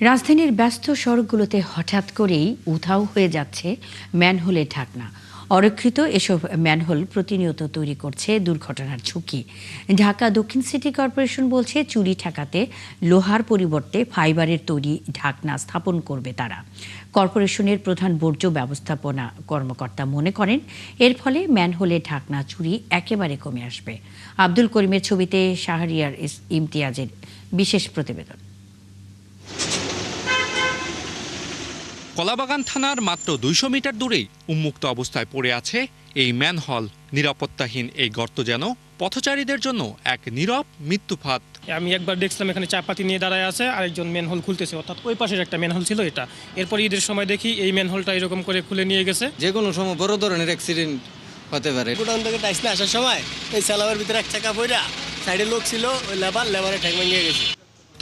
রাজধানীর ব্যস্ত সড়কগুলোতে হঠাৎ করেই উধাও হয়ে যাচ্ছে ম্যানহোলের ঢাকনা। অরক্ষিত এসব ম্যানহোল প্রতিনিয়ত তৈরি করছে দুর্ঘটনার ঝুঁকি। ঢাকা দক্ষিণ সিটি কর্পোরেশন বলছে চুরি ঠেকাতে লোহার পরিবর্তে ফাইবারের তৈরি ঢাকনা স্থাপন করবে তারা। কর্পোরেশনের প্রধান বর্জ্য ব্যবস্থাপনা কর্মকর্তা মনে করেন এর ফলে ম্যানহোলের ঢাকনা চুরি একেবারে কমে আসবে। আব্দুল করিমের ছবিতে শাহরিয়ার ইমতিয়াজের বিশেষ প্রতিবেদন। কলাবাগান থানার মাত্র 200 মিটার দূরেই উন্মুক্ত অবস্থায় পড়ে আছে এই ম্যানহল। নিরাপত্তাহীন এই গর্ত যেন পথচারীদের জন্য এক নীরব মৃত্যুফাত। আমি একবার দেখছিলাম এখানে চাপাতি নিয়ে দাঁড়ায় আছে, আরেকজন ম্যানহোল খুলতেছে, অর্থাৎ ওই পাশের একটা ম্যানহোল ছিল এটা। এরপর ঈদের সময় দেখি এই ম্যানহোলটা এরকম করে খুলে নিয়ে গেছে। যে কোনো সময় বড় ধরনের অ্যাক্সিডেন্ট হতে পারে। গোডাউন থেকে টাইসলে আসার সময় এই চালাবার ভিতরে এক চাকা পইরা সাইডে লোক ছিল, ওই লেবারে ঠ্যাং ভেঙে গেছে।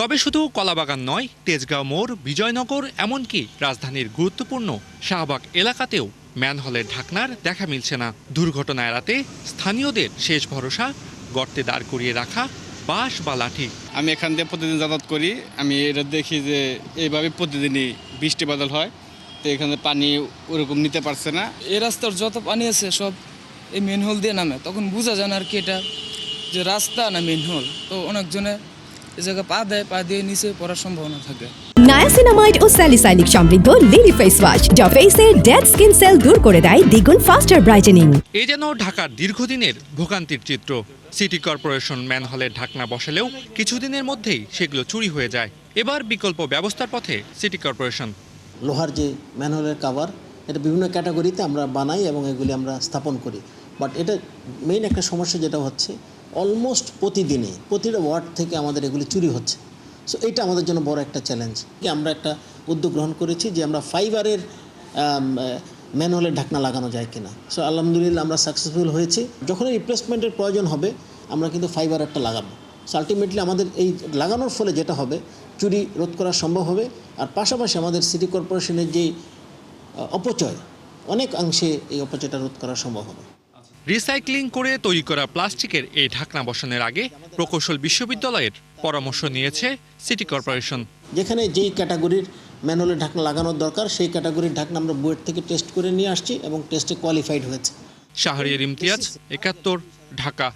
তবে শুধু কলাবাগান নয়, তেজগাঁও মোড়, বিজয়নগর, এমনকি রাজধানীর গুরুত্বপূর্ণ শাহবাগ এলাকাতেও ম্যানহলের ঢাকনার দেখা মিলছে না। দুর্ঘটনা এড়াতে স্থানীয়দের শেষ ভরসা গর্তে দাঁড় করিয়ে রাখা বাঁশ বা লাঠি। আমি এখান দিয়ে প্রতিদিন যাতায়াত করি, আমি এটা দেখি যে এইভাবে প্রতিদিনই বৃষ্টি বাদল হয়, তো এখানে পানি ওরকম নিতে পারছে না। এই রাস্তার যত পানি আছে সব এই মেনহোল দিয়ে নামে, তখন বোঝা যায় না আর কি এটা যে রাস্তা না মেনহোল। তো অনেকজনে এই জায়গায় পা দিয়ে নিচে পড়ার সম্ভাবনা থাকে। নায়াসিনামাইড ও স্যালিসাইলিক সমৃদ্ধ লিলি ফেস ওয়াশ যা ফেসের ডেড স্কিন সেল দূর করে দেয় দ্বিগুণ ফাস্টার ব্রাইটেনিং। এ যেন ঢাকার দীর্ঘদিনের ভোগান্তির চিত্র। সিটি কর্পোরেশন ম্যানহলের ঢাকনা বসালেও কিছুদিনের মধ্যেই সেগুলো চুরি হয়ে যায়। এবার বিকল্প ব্যবস্থার পথে সিটি কর্পোরেশন। লোহার যে ম্যানহোলের কাভার, এটা বিভিন্ন ক্যাটাগরিতে আমরা বানাই এবং এগুলি আমরা স্থাপন করি। বাট এটা মেইন একটা সমস্যা যেটা হচ্ছে অলমোস্ট প্রতিটা ওয়ার্ড থেকে আমাদের এগুলি চুরি হচ্ছে। সো এটা আমাদের জন্য বড় একটা চ্যালেঞ্জ। আমরা একটা উদ্যোগ গ্রহণ করেছি যে আমরা ফাইবারের ম্যানহোলের ঢাকনা লাগানো যায় কিনা। সো আলহামদুলিল্লাহ আমরা সাকসেসফুল হয়েছি। যখন রিপ্লেসমেন্টের প্রয়োজন হবে আমরা কিন্তু ফাইবারেরটা লাগাবো। সো আলটিমেটলি আমাদের এই লাগানোর ফলে যেটা হবে চুরি রোধ করা সম্ভব হবে। আর পাশাপাশি আমাদের সিটি কর্পোরেশনের যে অপচয়, অনেকাংশে এই অপচয়টা রোধ করা সম্ভব হবে। রিসাইক্লিং করে তৈরি করা প্লাস্টিকের এই ঢাকনা বসানোর আগে প্রকৌশল বিশ্ববিদ্যালয়ের পরামর্শ নিয়েছে সিটি কর্পোরেশন। যেখানে যেই ক্যাটাগরির ম্যানহোলের ঢাকনা লাগানোর দরকার সেই ক্যাটাগরির ঢাকনা আমরা বুয়েট থেকে টেস্ট করে নিয়ে আসছি এবং টেস্টে কোয়ালিফাইড হয়েছে। শাহরিয়ার ইমতিয়াজ, ৭১, ঢাকা।